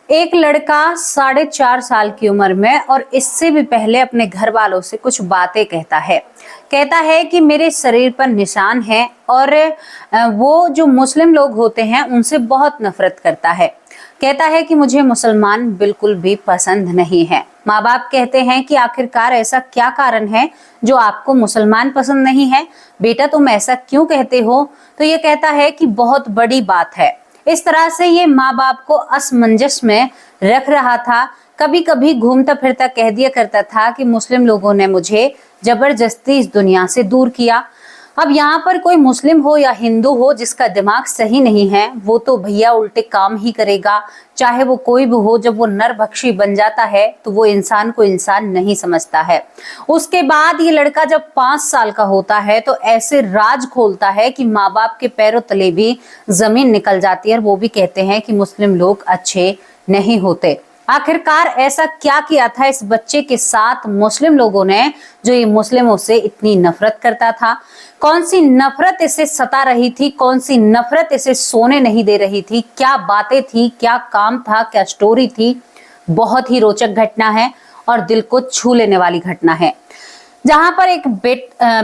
एक लड़का 4.5 साल की उम्र में और इससे भी पहले अपने घर वालों से कुछ बातें कहता है कि मेरे शरीर पर निशान है और वो जो मुस्लिम लोग होते हैं उनसे बहुत नफरत करता है। कहता है कि मुझे मुसलमान बिल्कुल भी पसंद नहीं है। माँ बाप कहते हैं कि आखिरकार ऐसा क्या कारण है जो आपको मुसलमान पसंद नहीं है, बेटा तुम ऐसा क्यों कहते हो? तो ये कहता है कि बहुत बड़ी बात है। इस तरह से ये माँ बाप को असमंजस में रख रहा था। कभी कभी घूमता फिरता कह दिया करता था कि मुस्लिम लोगों ने मुझे जबरदस्ती इस दुनिया से दूर किया। अब यहाँ पर कोई मुस्लिम हो या हिंदू हो जिसका दिमाग सही नहीं है वो तो भैया उल्टे काम ही करेगा, चाहे वो कोई भी हो। जब वो नरभक्षी बन जाता है तो वो इंसान को इंसान नहीं समझता है। उसके बाद ये लड़का जब 5 साल का होता है तो ऐसे राज खोलता है कि माँ बाप के पैरों तले भी जमीन निकल जाती है और वो भी कहते हैं कि मुस्लिम लोग अच्छे नहीं होते। आखिरकार ऐसा क्या किया था इस बच्चे के साथ मुस्लिम लोगों ने जो ये मुस्लिमों से इतनी नफरत करता था? कौन सी नफरत इसे सता रही थी? कौन सी नफरत इसे सोने नहीं दे रही थी? क्या बातें थी, क्या काम था, क्या स्टोरी थी? बहुत ही रोचक घटना है और दिल को छू लेने वाली घटना है, जहां पर एक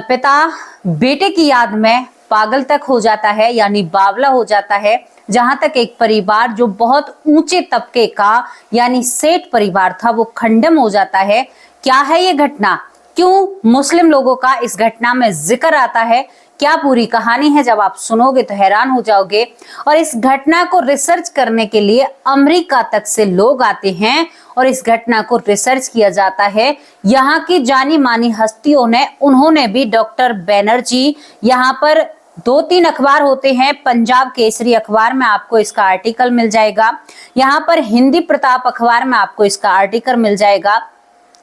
पिता बेटे की याद में पागल तक हो जाता है, यानी बावला हो जाता है। जहां तक एक परिवार जो बहुत ऊंचे तबके का यानी सेठ परिवार था वो खंडन हो जाता है। क्या है ये घटना? क्यों मुस्लिम लोगों का इस घटना में जिक्र आता है? क्या पूरी कहानी है? जब आप सुनोगे तो हैरान हो जाओगे। और इस घटना को रिसर्च करने के लिए अमेरिका तक से लोग आते हैं और इस घटना को रिसर्च किया जाता है। यहाँ की जानी मानी हस्तियों ने, उन्होंने भी, डॉक्टर बैनर्जी, यहाँ पर 2-3 अखबार होते हैं। पंजाब केसरी अखबार में आपको इसका आर्टिकल मिल जाएगा। यहाँ पर हिंदी प्रताप अखबार में आपको इसका आर्टिकल मिल जाएगा।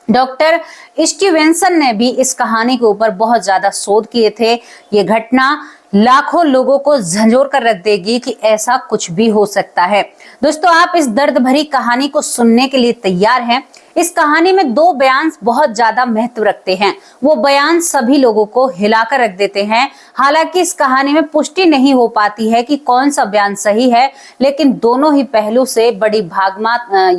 डॉक्टर स्टीवेंसन ने भी इस कहानी के ऊपर बहुत ज्यादा शोध किए थे। ये घटना लाखों लोगों को झंझोर कर रख देगी कि ऐसा कुछ भी हो सकता है। दोस्तों, आप इस दर्द भरी कहानी को सुनने के लिए तैयार हैं? इस कहानी में 2 बयान बहुत ज्यादा महत्व रखते हैं। वो बयान सभी लोगों को हिलाकर रख देते हैं। हालांकि इस कहानी में पुष्टि नहीं हो पाती है कि कौन सा बयान सही है, लेकिन दोनों ही पहलू से बड़ी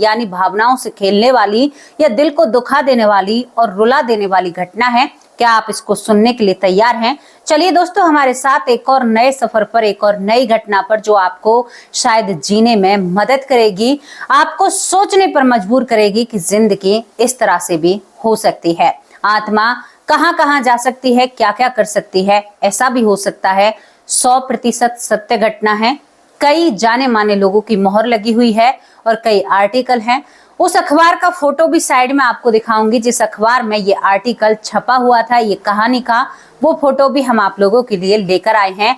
यानी भावनाओं से खेलने वाली या दिल को दुखा देने वाली और रुला देने वाली घटना है। क्या आप इसको सुनने के लिए तैयार हैं? चलिए दोस्तों, हमारे साथ एक और नए सफर पर, एक और नई घटना पर जो आपको शायद जीने में मदद करेगी, आपको सोचने पर मजबूर करेगी कि जिंदगी इस तरह से भी हो सकती है। आत्मा कहां कहां जा सकती है, क्या क्या कर सकती है, ऐसा भी हो सकता है। 100% सत्य घटना है। कई जाने माने लोगों की मोहर लगी हुई है और कई आर्टिकल हैं। उस अखबार का फोटो भी साइड में आपको दिखाऊंगी जिस अखबार में ये आर्टिकल छपा हुआ था, ये कहानी का, वो फोटो भी हम आप लोगों के लिए लेकर आए हैं।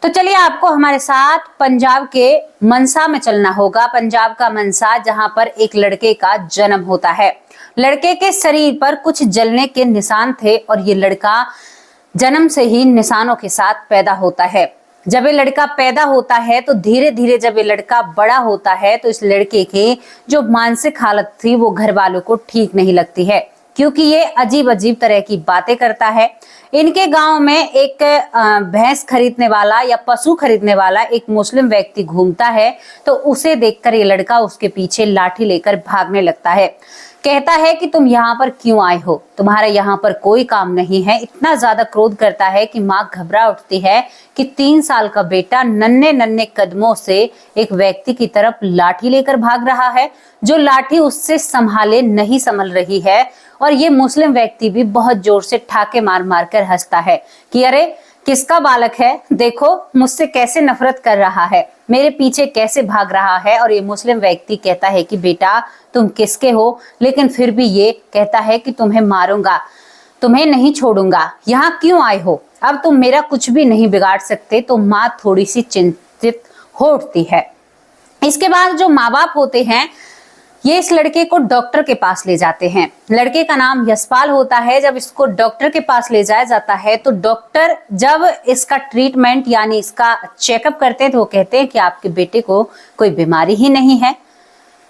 तो चलिए, आपको हमारे साथ पंजाब के मनसा में चलना होगा। पंजाब का मनसा, जहां पर एक लड़के का जन्म होता है। लड़के के शरीर पर कुछ जलने के निशान थे और ये लड़का जन्म से ही निशानों के साथ पैदा होता है। जब ये लड़का पैदा होता है तो धीरे धीरे जब ये लड़का बड़ा होता है तो इस लड़के की जो मानसिक हालत थी वो घर वालों को ठीक नहीं लगती है, क्योंकि ये अजीब अजीब तरह की बातें करता है। इनके गांव में एक भैंस खरीदने वाला या पशु खरीदने वाला एक मुस्लिम व्यक्ति घूमता है, तो उसे देखकर ये लड़का उसके पीछे लाठी लेकर भागने लगता है। कहता है कि तुम यहाँ पर क्यों आए हो, तुम्हारा यहाँ पर कोई काम नहीं है। इतना ज्यादा क्रोध करता है कि माँ घबरा उठती है कि 3 साल का बेटा नन्हे नन्हे कदमों से एक व्यक्ति की तरफ लाठी लेकर भाग रहा है, जो लाठी उससे संभाले नहीं संभल रही है। और ये मुस्लिम व्यक्ति भी बहुत जोर से ठाके मार मार कर हंसता है कि अरे किसका बालक है, देखो मुझसे कैसे नफरत कर रहा है, मेरे पीछे कैसे भाग रहा है। और ये मुस्लिम व्यक्ति कहता है कि बेटा तुम किसके हो, लेकिन फिर भी ये कहता है कि तुम्हें मारूंगा, तुम्हें नहीं छोड़ूंगा, यहाँ क्यों आए हो, अब तुम मेरा कुछ भी नहीं बिगाड़ सकते। तो माँ थोड़ी सी चिंतित हो उठती है। इसके बाद जो माँ बाप होते हैं ये इस लड़के को डॉक्टर के पास ले जाते हैं। लड़के का नाम यशपाल होता है। जब इसको डॉक्टर के पास ले जाया जाता है तो डॉक्टर जब इसका ट्रीटमेंट यानी इसका चेकअप करते हैं तो वो कहते हैं कि आपके बेटे को कोई बीमारी ही नहीं है।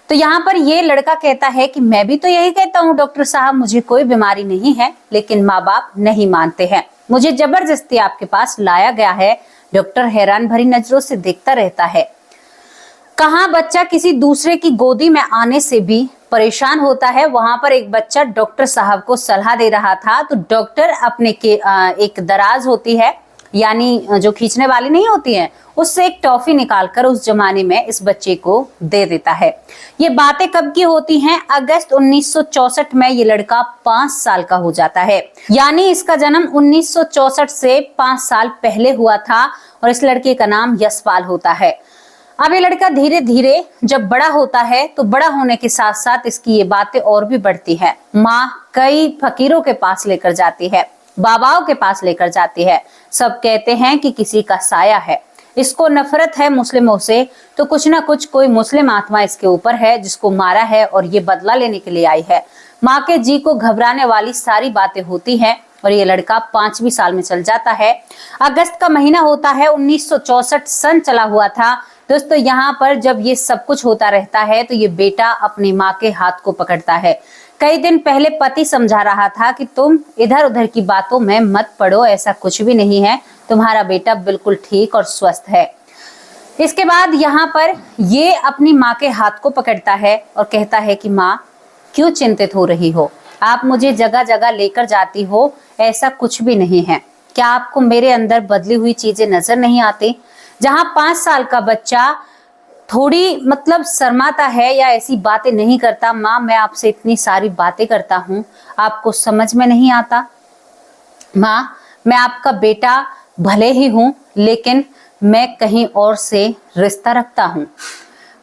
तो यहाँ पर ये लड़का कहता है कि मैं भी तो यही कहता हूँ डॉक्टर साहब, मुझे कोई बीमारी नहीं है, लेकिन माँ बाप नहीं मानते हैं, मुझे जबरदस्ती आपके पास लाया गया है। डॉक्टर हैरान भरी नजरों से देखता रहता है। कहाँ बच्चा किसी दूसरे की गोदी में आने से भी परेशान होता है, वहां पर एक बच्चा डॉक्टर साहब को सलाह दे रहा था। तो डॉक्टर अपने एक दराज होती है, यानी जो खींचने वाली नहीं होती है, उससे एक टॉफी निकालकर उस जमाने में इस बच्चे को दे देता है। ये बातें कब की होती हैं? अगस्त 1964 में ये लड़का 5 साल का हो जाता है, यानी इसका जन्म 1964 से 5 साल पहले हुआ था और इस लड़के का नाम यशपाल होता है। अब ये लड़का धीरे धीरे जब बड़ा होता है तो बड़ा होने के साथ साथ इसकी ये बातें और भी बढ़ती है। माँ कई फकीरों के पास लेकर जाती है, बाबाओं के पास लेकर जाती है, सब कहते हैं कि किसी का साया है, इसको नफरत है मुस्लिमों से, तो कुछ ना कुछ कोई मुस्लिम आत्मा इसके ऊपर है जिसको मारा है और ये बदला लेने के लिए आई है। माँ के जी को घबराने वाली सारी बातें होती हैं और ये लड़का 5वीं साल में चल जाता है। अगस्त का महीना होता है, 1964 सन चला हुआ था। दोस्तों यहाँ पर जब ये सब कुछ होता रहता है तो ये बेटा अपनी माँ के हाथ को पकड़ता है। कई दिन पहले पति समझा रहा था कि तुम इधर उधर की बातों में मत पड़ो, ऐसा कुछ भी नहीं है, तुम्हारा बेटा बिल्कुल ठीक और स्वस्थ है। इसके बाद यहाँ पर ये अपनी माँ के हाथ को पकड़ता है और कहता है कि माँ क्यों चिंतित हो रही हो, आप मुझे जगह जगह लेकर जाती हो, ऐसा कुछ भी नहीं है। क्या आपको मेरे अंदर बदली हुई चीजें नजर नहीं आती? जहाँ 5 साल का बच्चा थोड़ी शर्माता है या ऐसी बातें नहीं करता, माँ मैं आपसे इतनी सारी बातें करता हूँ, आपको समझ में नहीं आता? माँ मैं आपका बेटा भले ही हूँ लेकिन मैं कहीं और से रिश्ता रखता हूँ।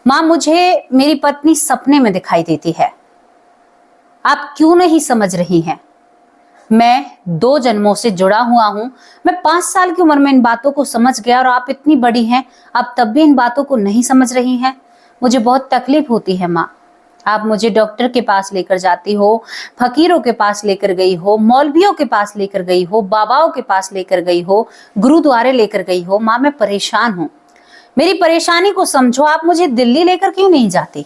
माँ मुझे मेरी पत्नी सपने में दिखाई देती है, आप क्यों नहीं समझ रही हैं? मैं 2 जन्मों से जुड़ा हुआ हूँ, मैं 5 साल की उम्र में इन बातों को समझ गया और आप इतनी बड़ी हैं, आप तब भी इन बातों को नहीं समझ रही हैं। मुझे बहुत तकलीफ होती है माँ। आप मुझे डॉक्टर के पास लेकर जाती हो, फकीरों के पास लेकर गई हो, मौलवियों के पास लेकर गई हो, बाबाओं के पास लेकर गई हो, गुरुद्वारे लेकर गई हो। माँ मैं परेशान हूँ, मेरी परेशानी को समझो, आप मुझे दिल्ली लेकर क्यों नहीं जाती?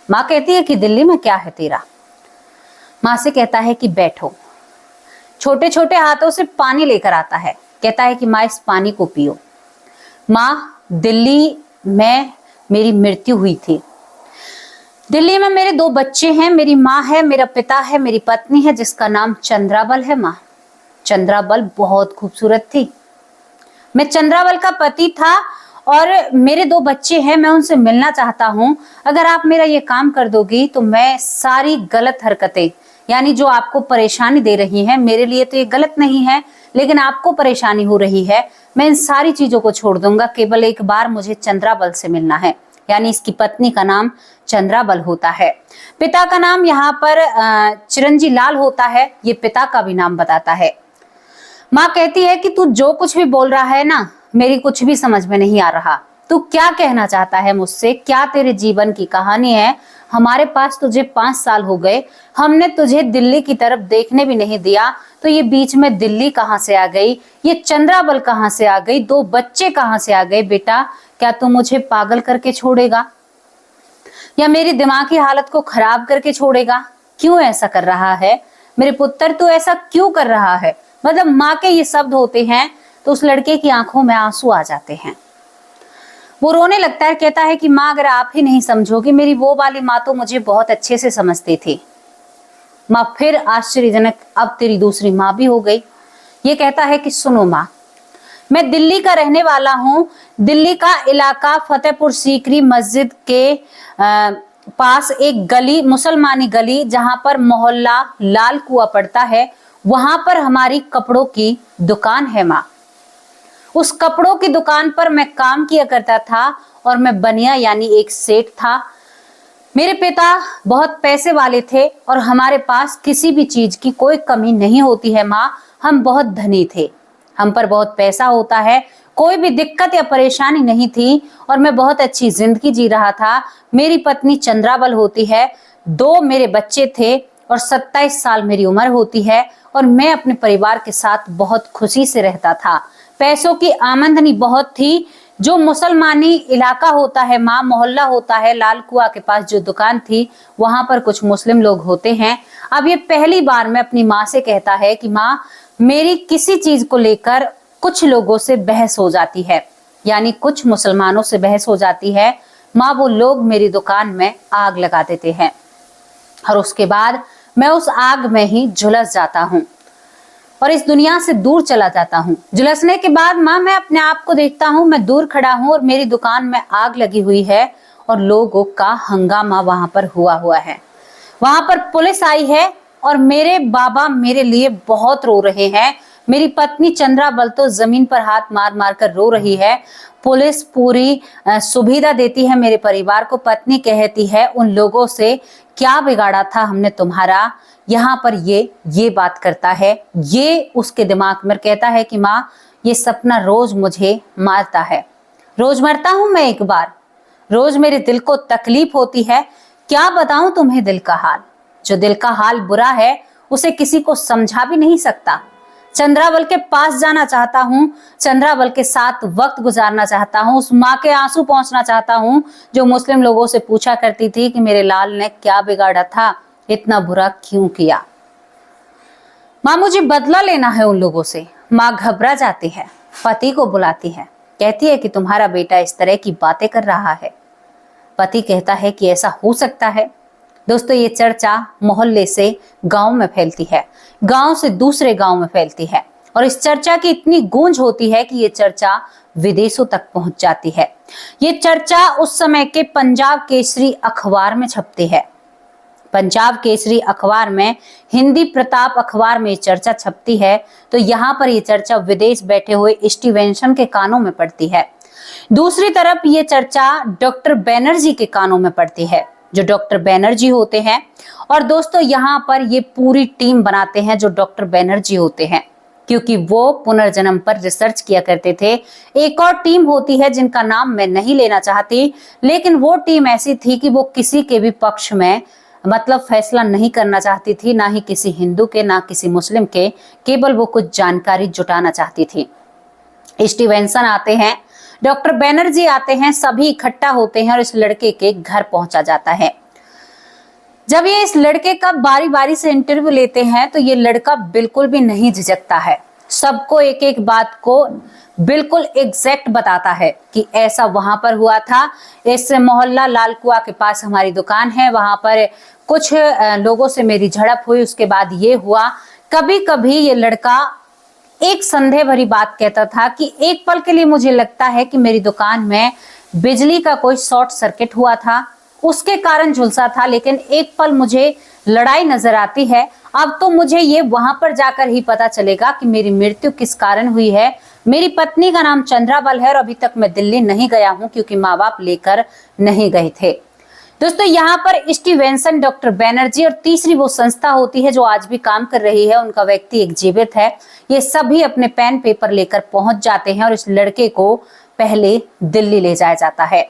माँ कहती है कि दिल्ली में क्या है तेरा? माँ से कहता है कि बैठो। छोटे छोटे हाथों से पानी लेकर आता है, कहता है कि माँ इस पानी को पियो। माँ दिल्ली में मेरी मृत्यु हुई थी, दिल्ली में मेरे 2 बच्चे हैं, मेरी माँ है, मेरा पिता है, मेरी पत्नी है जिसका नाम चंद्राबल है। माँ चंद्राबल बहुत खूबसूरत थी, मैं चंद्राबल का पति था और मेरे 2 बच्चे हैं, मैं उनसे मिलना चाहता हूँ। अगर आप मेरा ये काम कर दोगी तो मैं सारी गलत हरकतें, यानी जो आपको परेशानी दे रही हैं, मेरे लिए तो ये गलत नहीं है लेकिन आपको परेशानी हो रही है, मैं इन सारी चीजों को छोड़ दूंगा, केवल एक बार मुझे चंद्राबल से मिलना है। यानी इसकी पत्नी का नाम चंद्राबल होता है, पिता का नाम यहाँ पर चिरंजी लाल होता है, ये पिता का भी नाम बताता है। माँ कहती है कि तू जो कुछ भी बोल रहा है ना, मेरी कुछ भी समझ में नहीं आ रहा, तू क्या कहना चाहता है मुझसे, क्या तेरे जीवन की कहानी है? हमारे पास तुझे 5 साल हो गए, हमने तुझे दिल्ली की तरफ देखने भी नहीं दिया, तो ये बीच में दिल्ली कहाँ से आ गई, ये चंद्राबल कहाँ से आ गई, 2 बच्चे कहाँ से आ गए? बेटा क्या तू मुझे पागल करके छोड़ेगा या मेरी दिमागी हालत को खराब करके छोड़ेगा? क्यों ऐसा कर रहा है मेरे पुत्र, तू ऐसा क्यों कर रहा है? माँ के ये शब्द होते हैं तो उस लड़के की आंखों में आंसू आ जाते हैं, वो रोने लगता है, कहता है कि माँ अगर आप ही नहीं समझोगी, मेरी वो वाली माँ तो मुझे बहुत अच्छे से समझती थी। माँ फिर आश्चर्यजनक, अब तेरी दूसरी माँ भी हो गई। ये कहता है कि सुनो माँ, मैं दिल्ली का रहने वाला हूँ, दिल्ली का इलाका फतेहपुर सीकरी मस्जिद के पास एक गली, मुसलमानी गली, जहाँ पर मोहल्ला लाल कुआं पड़ता है, वहां पर हमारी कपड़ों की दुकान है माँ। उस कपड़ों की दुकान पर मैं काम किया करता था और मैं बनिया यानी एक सेठ था। मेरे पिता बहुत पैसे वाले थे और हमारे पास किसी भी चीज की कोई कमी नहीं होती है माँ, हम बहुत धनी थे, हम पर बहुत पैसा होता है, कोई भी दिक्कत या परेशानी नहीं थी और मैं बहुत अच्छी जिंदगी जी रहा था। मेरी पत्नी चंद्राबल होती है, 2 मेरे बच्चे थे और 27 साल मेरी उम्र होती है और मैं अपने परिवार के साथ बहुत खुशी से रहता था। पैसों की आमदनी बहुत थी। जो मुसलमानी इलाका होता है माँ, मोहल्ला होता है, लाल कुआं के पास जो दुकान थी, वहां पर कुछ मुस्लिम लोग होते हैं। अब ये पहली बार में अपनी माँ से कहता है कि माँ मेरी किसी चीज को लेकर कुछ लोगों से बहस हो जाती है, यानी कुछ मुसलमानों से बहस हो जाती है। माँ वो लोग मेरी दुकान में आग लगा देते हैं और उसके बाद मैं उस आग में ही झुलस जाता हूँ और इस दुनिया से दूर चला जाता हूँ। झुलसने के बाद माँ मैं अपने आप को देखता हूँ, मैं दूर खड़ा हूँ और मेरी दुकान में आग लगी हुई है और लोगों का हंगामा वहां पर हुआ है। वहां पर पुलिस आई है और मेरे बाबा मेरे लिए बहुत रो रहे हैं। मेरी पत्नी चंद्राबल तो जमीन पर हाथ मार मार कर रो रही है। पुलिस पूरी सुविधा देती है मेरे परिवार को। पत्नी कहती है उन लोगों से क्या बिगाड़ा था हमने तुम्हारा, यहाँ पर ये बात करता है। ये उसके दिमाग में कहता है कि माँ ये सपना रोज मुझे मारता है, रोज मरता हूं मैं एक बार, रोज मेरे दिल को तकलीफ होती है। क्या बताऊं तुम्हें दिल का हाल, जो दिल का हाल बुरा है उसे किसी को समझा भी नहीं सकता। चंद्राबल के पास जाना चाहता हूँ, चंद्राबल के साथ वक्त गुजारना चाहता हूँ, उस माँ के आंसू पहुंचना चाहता हूँ जो मुस्लिम लोगों से पूछा करती थी कि मेरे लाल ने क्या बिगाड़ा था, इतना बुरा क्यों किया। माँ मुझे बदला लेना है उन लोगों से। माँ घबरा जाती है, पति को बुलाती है, कहती है कि तुम्हारा बेटा इस तरह की बातें कर रहा है। पति कहता है कि ऐसा हो सकता है। दोस्तों ये चर्चा मोहल्ले से गांव में फैलती है, गांव से दूसरे गांव में फैलती है और इस चर्चा की इतनी गूंज होती है कि ये चर्चा विदेशों तक पहुंच जाती है। ये चर्चा उस समय के पंजाब केसरी अखबार में छपती है। पंजाब केसरी अखबार में, हिंदी प्रताप अखबार में चर्चा छपती है तो यहाँ पर ये चर्चा विदेश बैठे हुए स्टीवेंसन के कानों में पड़ती है। दूसरी तरफ ये चर्चा डॉक्टर बैनर्जी के कानों में पड़ती है, जो डॉक्टर बैनर्जी होते हैं। और दोस्तों यहाँ पर ये पूरी टीम बनाते हैं जो डॉक्टर बैनर्जी होते हैं, क्योंकि वो पुनर्जन्म पर रिसर्च किया करते थे। एक और टीम होती है जिनका नाम मैं नहीं लेना चाहती, लेकिन वो टीम ऐसी थी कि वो किसी के भी पक्ष में मतलब फैसला नहीं करना चाहती थी, ना ही किसी हिंदू के ना किसी मुस्लिम के, केवल वो कुछ जानकारी जुटाना चाहती थी। स्टीवेंसन आते हैं, डॉक्टर बैनर्जी आते हैं, सभी इकट्ठा होते हैं और इस लड़के के घर पहुंचा जाता है। जब ये इस लड़के का बारी बारी से इंटरव्यू लेते हैं तो ये लड़का बिल्कुल भी नहीं झिझकता है, सबको एक एक बात को बिल्कुल एग्जैक्ट बताता है कि ऐसा वहां पर हुआ था, इस मोहल्ला लाल कुआं के पास हमारी दुकान है, वहां पर कुछ लोगों से मेरी झड़प हुई, उसके बाद ये हुआ। कभी कभी ये लड़का एक संदेह भरी बात कहता था कि एक पल के लिए मुझे लगता है कि मेरी दुकान में बिजली का कोई शॉर्ट सर्किट हुआ था, उसके कारण झुलसा था, लेकिन एक पल मुझे लड़ाई नजर आती है। अब तो मुझे ये वहां पर जाकर ही पता चलेगा कि मेरी मृत्यु किस कारण हुई है। मेरी पत्नी का नाम चंद्राबल है और अभी तक मैं दिल्ली नहीं गया हूं क्योंकि माँ बाप लेकर नहीं गए थे। दोस्तों यहाँ पर स्टीवेंसन, डॉक्टर बैनर्जी और तीसरी वो संस्था होती है जो आज भी काम कर रही है, उनका व्यक्ति एक जीवित है। ये सभी अपने पेन पेपर लेकर पहुंच जाते हैं और इस लड़के को पहले दिल्ली ले जाया जाता है।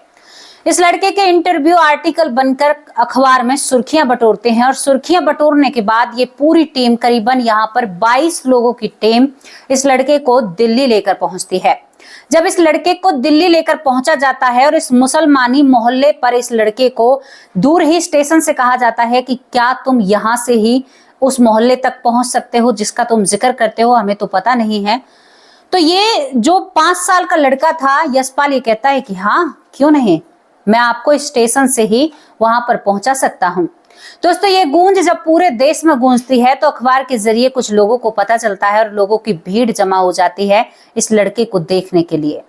इस लड़के के इंटरव्यू आर्टिकल बनकर अखबार में सुर्खियां बटोरते हैं और सुर्खियां बटोरने के बाद ये पूरी टीम, करीबन यहाँ पर 22 लोगों की टीम इस लड़के को दिल्ली लेकर पहुंचती है। जब इस लड़के को दिल्ली लेकर पहुंचा जाता है और इस मुसलमानी मोहल्ले पर इस लड़के को दूर ही स्टेशन से कहा जाता है कि क्या तुम यहाँ से ही उस मोहल्ले तक पहुंच सकते हो जिसका तुम जिक्र करते हो, हमें तो पता नहीं है। तो ये जो 5 साल का लड़का था यशपाल, ये कहता है कि हाँ क्यों नहीं, मैं आपको स्टेशन से ही वहां पर पहुंचा सकता हूं। दोस्तों ये गूंज जब पूरे देश में गूंजती है तो अखबार के जरिए कुछ लोगों को पता चलता है और लोगों की भीड़ जमा हो जाती है इस लड़के को देखने के लिए।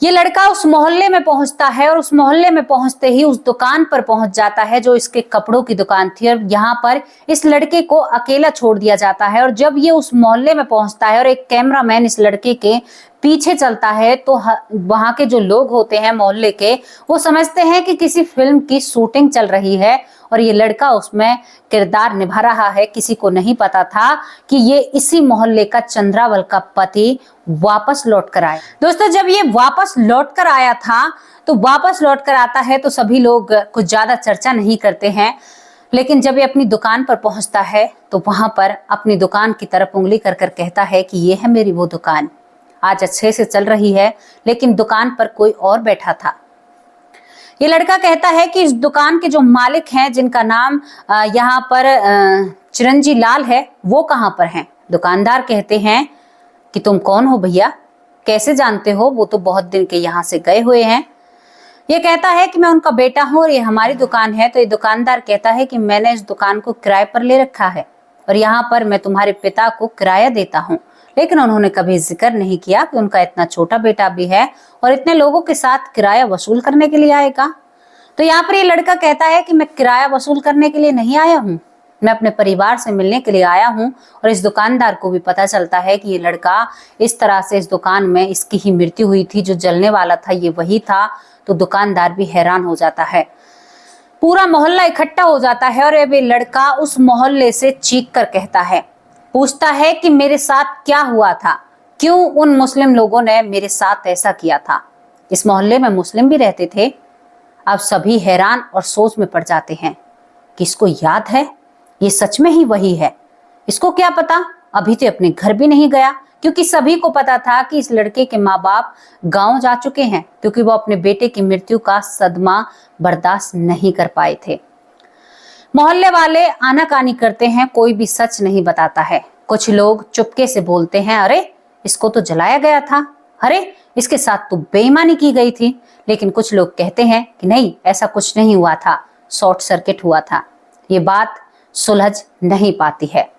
ये लड़का उस मोहल्ले में पहुंचता है और उस मोहल्ले में पहुंचते ही उस दुकान पर पहुंच जाता है जो इसके कपड़ों की दुकान थी और यहाँ पर इस लड़के को अकेला छोड़ दिया जाता है। और जब ये उस मोहल्ले में पहुंचता है और एक कैमरामैन इस लड़के के पीछे चलता है तो वहां के जो लोग होते हैं मोहल्ले के, वो समझते हैं कि किसी फिल्म की शूटिंग चल रही है और ये लड़का उसमें किरदार निभा रहा है। किसी को नहीं पता था कि ये इसी मोहल्ले का चंद्रावल का पति वापस लौट कर आया। दोस्तों जब ये वापस लौट कर आया था तो वापस लौट कर आता है तो सभी लोग कुछ ज्यादा चर्चा नहीं करते हैं, लेकिन जब ये अपनी दुकान पर पहुंचता है तो वहां पर अपनी दुकान की तरफ उंगली कर कर कहता है कि ये है मेरी वो दुकान, आज अच्छे से चल रही है, लेकिन दुकान पर कोई और बैठा था। ये लड़का कहता है कि इस दुकान के जो मालिक हैं, जिनका नाम यहाँ पर चिरंजी लाल है, वो कहाँ पर हैं। दुकानदार कहते हैं कि तुम कौन हो भैया, कैसे जानते हो, वो तो बहुत दिन के यहाँ से गए हुए हैं। ये कहता है कि मैं उनका बेटा हूं और ये हमारी दुकान है। तो ये दुकानदार कहता है कि मैंने इस दुकान को किराए पर ले रखा है और यहाँ पर मैं तुम्हारे पिता को किराया देता हूँ। लेकिन उन्होंने कभी जिक्र नहीं किया कि उनका इतना छोटा बेटा भी है और इतने लोगों के साथ किराया वसूल करने के लिए आएगा। तो यहाँ पर ये लड़का कहता है कि मैं किराया वसूल करने के लिए नहीं आया हूँ, मैं अपने परिवार से मिलने के लिए आया हूँ। और इस दुकानदार को भी पता चलता है कि ये लड़का इस तरह से इस दुकान में इसकी ही मृत्यु हुई थी, जो जलने वाला था ये वही था। तो दुकानदार भी हैरान हो जाता है, पूरा मोहल्ला इकट्ठा हो जाता है और ये लड़का उस मोहल्ले से चीख कर कहता है, पूछता है कि मेरे साथ क्या हुआ था, क्यों उन मुस्लिम लोगों ने मेरे साथ ऐसा किया था। इस मोहल्ले में मुस्लिम भी रहते थे। अब सभी हैरान और सोच में पड़ जाते हैं कि इसको याद है, ये सच में ही वही है। इसको क्या पता, अभी तो अपने घर भी नहीं गया, क्योंकि सभी को पता था कि इस लड़के के माँ बाप गांव जा चुके हैं, क्योंकि वो अपने बेटे की मृत्यु का सदमा बर्दाश्त नहीं कर पाए थे। मोहल्ले वाले आनाकानी करते हैं, कोई भी सच नहीं बताता है। कुछ लोग चुपके से बोलते हैं, अरे इसको तो जलाया गया था, अरे इसके साथ तो बेईमानी की गई थी। लेकिन कुछ लोग कहते हैं कि नहीं, ऐसा कुछ नहीं हुआ था, शॉर्ट सर्किट हुआ था। ये बात सुलझ नहीं पाती है।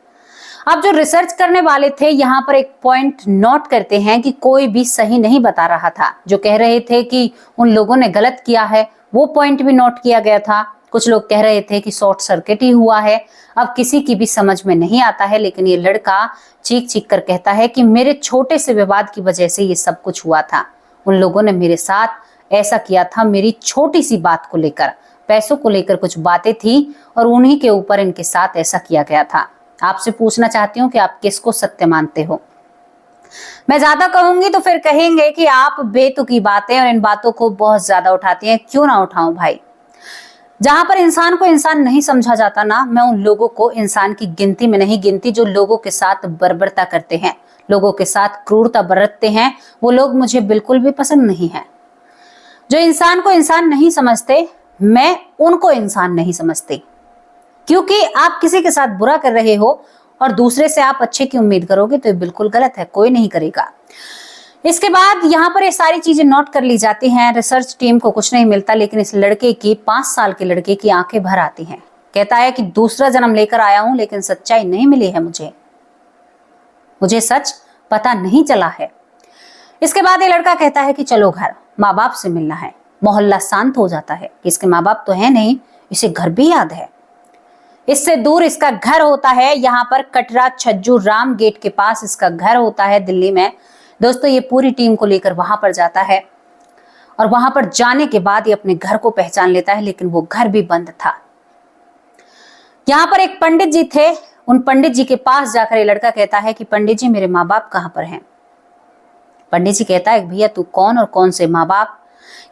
अब जो रिसर्च करने वाले थे यहाँ पर एक पॉइंट नोट करते हैं कि कोई भी सही नहीं बता रहा था। जो कह रहे थे कि उन लोगों ने गलत किया है, वो पॉइंट भी नोट किया गया था। कुछ लोग कह रहे थे कि शॉर्ट सर्किट ही हुआ है। अब किसी की भी समझ में नहीं आता है, लेकिन ये लड़का चीख चीख कर कहता है कि मेरे छोटे से विवाद की वजह से ये सब कुछ हुआ था। उन लोगों ने मेरे साथ ऐसा किया था, मेरी छोटी सी बात को लेकर, पैसों को लेकर कुछ बातें थी और उन्हीं के ऊपर इनके साथ ऐसा किया गया था। आपसे पूछना चाहती हूँ कि आप किसको सत्य मानते हो? मैं ज्यादा कहूंगी तो फिर कहेंगे कि आप बेतुकी बातें और इन बातों को बहुत ज्यादा उठाती हैं। क्यों ना उठाऊं भाई? जहां पर इंसान को इंसान नहीं समझा जाता ना, मैं उन लोगों को इंसान की गिनती में नहीं गिनती जो लोगों के साथ बर्बरता करते हैं, लोगों के साथ क्रूरता बरतते हैं। वो लोग मुझे बिल्कुल भी पसंद नहीं है। जो इंसान को इंसान नहीं समझते, मैं उनको इंसान नहीं समझती। क्योंकि आप किसी के साथ बुरा कर रहे हो और दूसरे से आप अच्छे की उम्मीद करोगे तो ये बिल्कुल गलत है, कोई नहीं करेगा। इसके बाद यहाँ पर ये सारी चीजें नोट कर ली जाती हैं। रिसर्च टीम को कुछ नहीं मिलता, लेकिन इस लड़के की 5 साल के लड़के की आंखें भर आती हैं। कहता है कि दूसरा जन्म लेकर आया हूं, लेकिन सच्चाई नहीं मिली है मुझे सच पता नहीं चला है। इसके बाद ये लड़का कहता है कि चलो घर, माँ बाप से मिलना है। मोहल्ला शांत हो जाता है कि इसके माँ बाप तो है नहीं, इसे घर भी याद है। इससे दूर इसका घर होता है, यहाँ पर कटरा छज्जू राम गेट के पास इसका घर होता है दिल्ली में। दोस्तों, ये पूरी टीम को लेकर वहां पर जाता है और वहां पर जाने के बाद ये अपने घर को पहचान लेता है, लेकिन वो घर भी बंद था। यहाँ पर एक पंडित जी थे। उन पंडित जी के पास जाकर ये लड़का कहता है कि पंडित जी, मेरे माँ बाप कहाँ पर हैं? पंडित जी कहता है, भैया तू कौन और कौन से माँ बाप?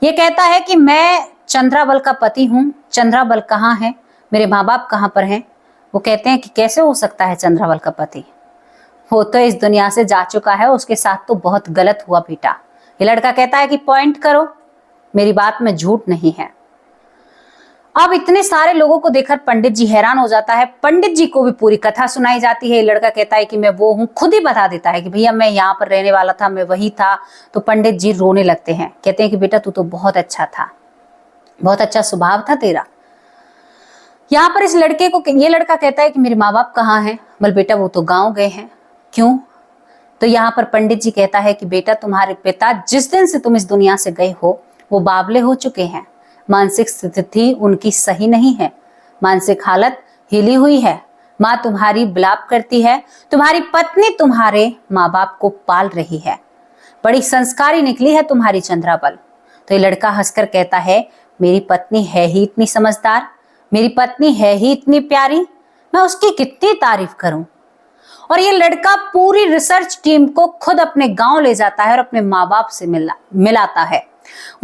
ये कहता है कि मैं चंद्राबल का पति हूँ। चंद्राबल कहाँ है? मेरे माँ बाप कहाँ पर हैं? वो कहते हैं कि कैसे हो सकता है चंद्राबल का पति? वो तो इस दुनिया से जा चुका है, उसके साथ तो बहुत गलत हुआ बेटा। ये लड़का कहता है कि पॉइंट करो, मेरी बात में झूठ नहीं है। अब इतने सारे लोगों को देखकर पंडित जी हैरान हो जाता है। पंडित जी को भी पूरी कथा सुनाई जाती है। ये लड़का कहता है कि मैं वो हूँ, खुद ही बता देता है कि भैया मैं यहाँ पर रहने वाला था, मैं वही था। तो पंडित जी रोने लगते हैं, कहते हैं कि बेटा तू तो बहुत अच्छा था, बहुत अच्छा स्वभाव था तेरा। यहाँ पर इस लड़के को, ये लड़का कहता है कि मेरे माँ बाप कहाँ हैं? बोल बेटा वो तो गाँव गए हैं। क्यों? तो यहाँ पर पंडित जी कहता है कि बेटा तुम्हारे पिता जिस दिन से तुम इस दुनिया से गए हो वो बावले हो चुके हैं। मानसिक स्थिति उनकी सही नहीं है, मानसिक हालत हिली हुई है। माँ तुम्हारी विलाप करती है, तुम्हारी पत्नी तुम्हारे माँ बाप को पाल रही है। बड़ी संस्कारी निकली है तुम्हारी चंद्राबल। तो ये लड़का हंसकर कहता है, मेरी पत्नी है ही इतनी समझदार, मेरी पत्नी है ही इतनी प्यारी, मैं उसकी कितनी तारीफ करूं। और ये लड़का पूरी रिसर्च टीम को खुद अपने गांव ले जाता है और अपने माँ बाप से मिलाता है।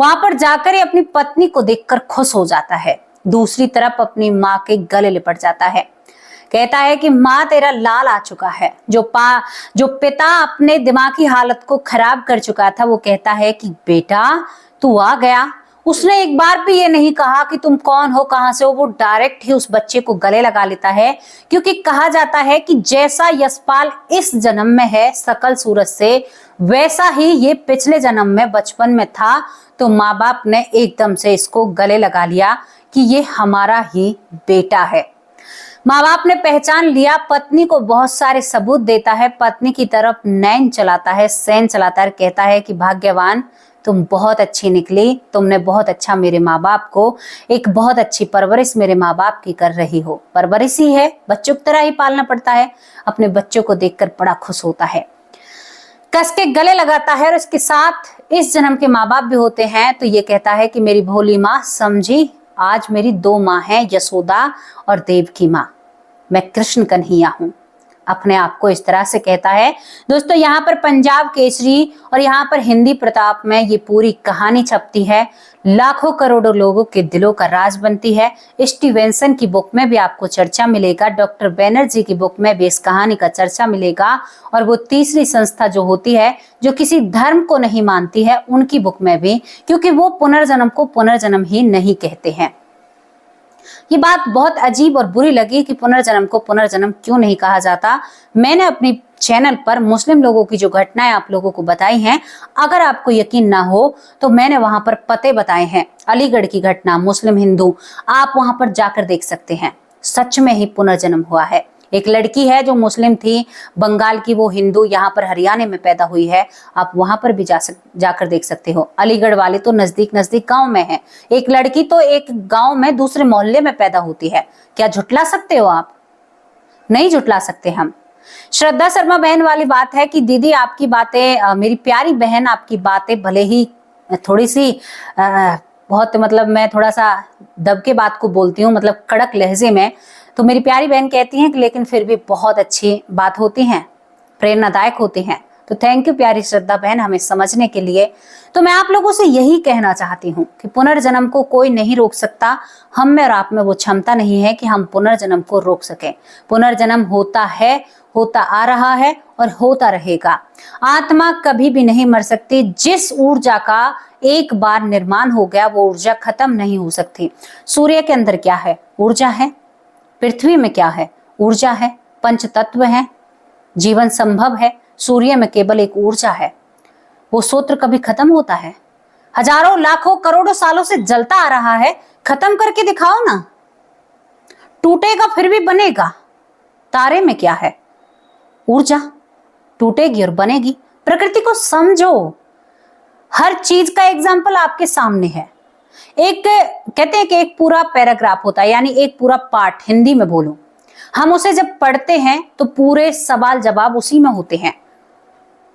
वहां पर जाकर ये अपनी पत्नी को देखकर खुश हो जाता है। दूसरी तरफ अपनी माँ के गले लिपट जाता है। कहता है कि माँ तेरा लाल आ चुका है। जो पिता अपने दिमागी हालत को खराब कर चुका था, वो कहता है कि बेटा तू आ गया। उसने एक बार भी ये नहीं कहा कि तुम कौन हो, कहां से हो। वो डायरेक्ट ही उस बच्चे को गले लगा लेता है, क्योंकि कहा जाता है कि जैसा यशपाल इस जन्म में है सकल सूरत से, वैसा ही ये पिछले जन्म में बचपन में था। तो माँ बाप ने एकदम से इसको गले लगा लिया कि ये हमारा ही बेटा है। माँ बाप ने पहचान लिया, पत्नी को बहुत सारे सबूत देता है, पत्नी की तरफ नैन चलाता है, सैन चलाता है, कहता है कि भाग्यवान, तुम बहुत अच्छी निकली, तुमने बहुत अच्छा मेरे माँ बाप को एक बहुत अच्छी परवरिश मेरे माँ बाप की कर रही हो। परवरिश ही है, बच्चों की तरह ही पालना पड़ता है। अपने बच्चों को देखकर बड़ा खुश होता है, कस के गले लगाता है। और इसके साथ इस जन्म के माँ बाप भी होते हैं। तो ये कहता है कि मेरी भोली माँ समझी, आज मेरी दो माँ हैं, यशोदा और देवकी माँ, मैं कृष्ण कन्हैया हूं। अपने आप को इस तरह से कहता है। दोस्तों, यहाँ पर पंजाब केसरी और यहाँ पर हिंदी प्रताप में ये पूरी कहानी छपती है, लाखों करोड़ों लोगों के दिलों का राज बनती है। स्टीवेंसन की बुक में भी आपको चर्चा मिलेगा, डॉक्टर बैनर्जी की बुक में भी इस कहानी का चर्चा मिलेगा, और वो तीसरी संस्था जो होती है, जो किसी धर्म को नहीं मानती है, उनकी बुक में भी, क्योंकि वो पुनर्जन्म को पुनर्जन्म ही नहीं कहते हैं। ये बात बहुत अजीब और बुरी लगी कि पुनर्जन्म को पुनर्जन्म क्यों नहीं कहा जाता। मैंने अपनी चैनल पर मुस्लिम लोगों की जो घटनाएं आप लोगों को बताई हैं, अगर आपको यकीन ना हो तो मैंने वहां पर पते बताए हैं। अलीगढ़ की घटना, मुस्लिम हिंदू, आप वहां पर जाकर देख सकते हैं। सच में ही पुनर्जन्म हुआ है। एक लड़की है जो मुस्लिम थी, बंगाल की, वो हिंदू यहाँ पर हरियाणा में पैदा हुई है। आप वहां पर भी जाकर देख सकते हो। अलीगढ़ वाले तो नजदीक नजदीक गांव में है। एक लड़की तो एक गांव में दूसरे मोहल्ले में पैदा होती है। क्या झुटला सकते हो आप? नहीं झुटला सकते हम। श्रद्धा शर्मा बहन वाली बात है कि दीदी आपकी बातें, मेरी प्यारी बहन, आपकी बातें भले ही थोड़ी सी बहुत, मतलब मैं थोड़ा सा दब के बात को बोलती हूँ, मतलब कड़क लहजे में, तो मेरी प्यारी बहन कहती हैं कि लेकिन फिर भी बहुत अच्छी बात होती हैं, प्रेरणादायक होती हैं। तो थैंक यू प्यारी श्रद्धा बहन, हमें समझने के लिए। तो मैं आप लोगों से यही कहना चाहती हूँ कि पुनर्जन्म को कोई नहीं रोक सकता। हम में और आप में वो क्षमता नहीं है कि हम पुनर्जन्म को रोक सकें। पुनर्जन्म होता है, होता आ रहा है और होता रहेगा। आत्मा कभी भी नहीं मर सकती। जिस ऊर्जा का एक बार निर्माण हो गया, वो ऊर्जा खत्म नहीं हो सकती। सूर्य के अंदर क्या है? ऊर्जा है। पृथ्वी में क्या है? ऊर्जा है। पंच तत्व है, जीवन संभव है। सूर्य में केवल एक ऊर्जा है। वो सूत्र कभी खत्म होता है? हजारों लाखों करोड़ों सालों से जलता आ रहा है, खत्म करके दिखाओ ना। टूटेगा फिर भी बनेगा। तारे में क्या है? ऊर्जा। टूटेगी और बनेगी। प्रकृति को समझो। हर चीज का एग्जाम्पल आपके सामने है। एक कहते हैं कि एक पूरा पैराग्राफ होता है, यानी एक पूरा पार्ट, हिंदी में बोलूं, हम उसे जब पढ़ते हैं तो पूरे सवाल जवाब उसी में होते हैं।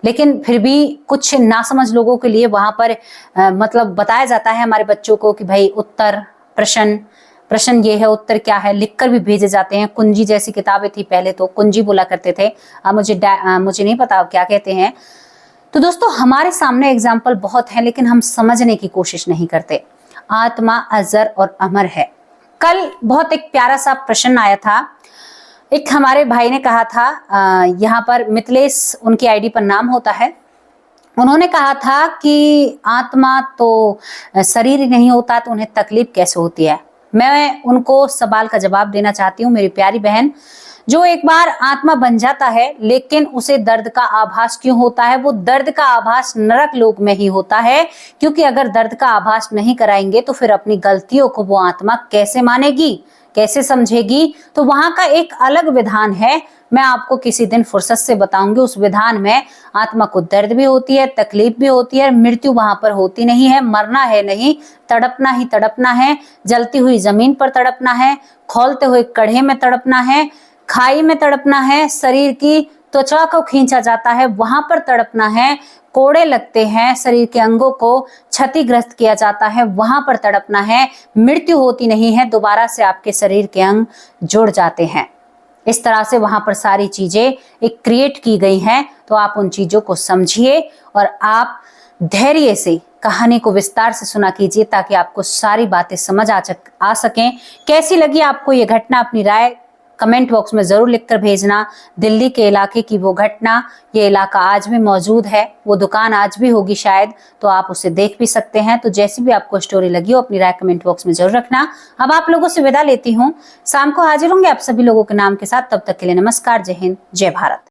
लेकिन फिर भी कुछ नासमझ लोगों के लिए वहां पर मतलब बताया जाता है हमारे बच्चों को कि भाई उत्तर, प्रश्न ये है, उत्तर क्या है, लिखकर भी भेजे जाते हैं। कुंजी जैसी किताबें थी, पहले तो कुंजी बोला करते थे, अब मुझे नहीं पता क्या कहते हैं। तो दोस्तों, हमारे सामने एग्जाम्पल बहुत है, लेकिन हम समझने की कोशिश नहीं करते। आत्मा अजर और अमर है। कल बहुत एक प्यारा सा प्रश्न आया था। एक हमारे भाई ने कहा था, यहाँ पर मिथिलेश उनकी आईडी पर नाम होता है, उन्होंने कहा था कि आत्मा तो शरीर ही नहीं होता तो उन्हें तकलीफ कैसे होती है। मैं उनको सवाल का जवाब देना चाहती हूँ। मेरी प्यारी बहन, जो एक बार आत्मा बन जाता है लेकिन उसे दर्द का आभास क्यों होता है? वो दर्द का आभास नरक लोक में ही होता है, क्योंकि अगर दर्द का आभास नहीं कराएंगे तो फिर अपनी गलतियों को वो आत्मा कैसे मानेगी, कैसे समझेगी? तो वहां का एक अलग विधान है, मैं आपको किसी दिन फुर्सत से बताऊंगी। उस विधान में आत्मा को दर्द भी होती है, तकलीफ भी होती है, मृत्यु वहां पर होती नहीं है। मरना है नहीं, तड़पना ही तड़पना है। जलती हुई जमीन पर तड़पना है, खौलते हुए कढ़े में तड़पना है, खाई में तड़पना है, शरीर की त्वचा को खींचा जाता है वहां पर तड़पना है, कोड़े लगते हैं, शरीर के अंगों को क्षतिग्रस्त किया जाता है वहां पर तड़पना है। मृत्यु होती नहीं है, दोबारा से आपके शरीर के अंग जुड़ जाते हैं। इस तरह से वहां पर सारी चीजें एक क्रिएट की गई हैं। तो आप उन चीजों को समझिए और आप धैर्य से कहानी को विस्तार से सुना कीजिए, ताकि आपको सारी बातें समझ आ सकें। कैसी लगी आपको ये घटना? अपनी राय कमेंट बॉक्स में जरूर लिखकर भेजना। दिल्ली के इलाके की वो घटना, ये इलाका आज भी मौजूद है, वो दुकान आज भी होगी शायद, तो आप उसे देख भी सकते हैं। तो जैसी भी आपको स्टोरी लगी हो अपनी राय कमेंट बॉक्स में जरूर रखना। अब आप लोगों से विदा लेती हूँ, शाम को हाजिर होंगे आप सभी लोगों के नाम के साथ। तब तक के लिए नमस्कार, जय हिंद, जय भारत।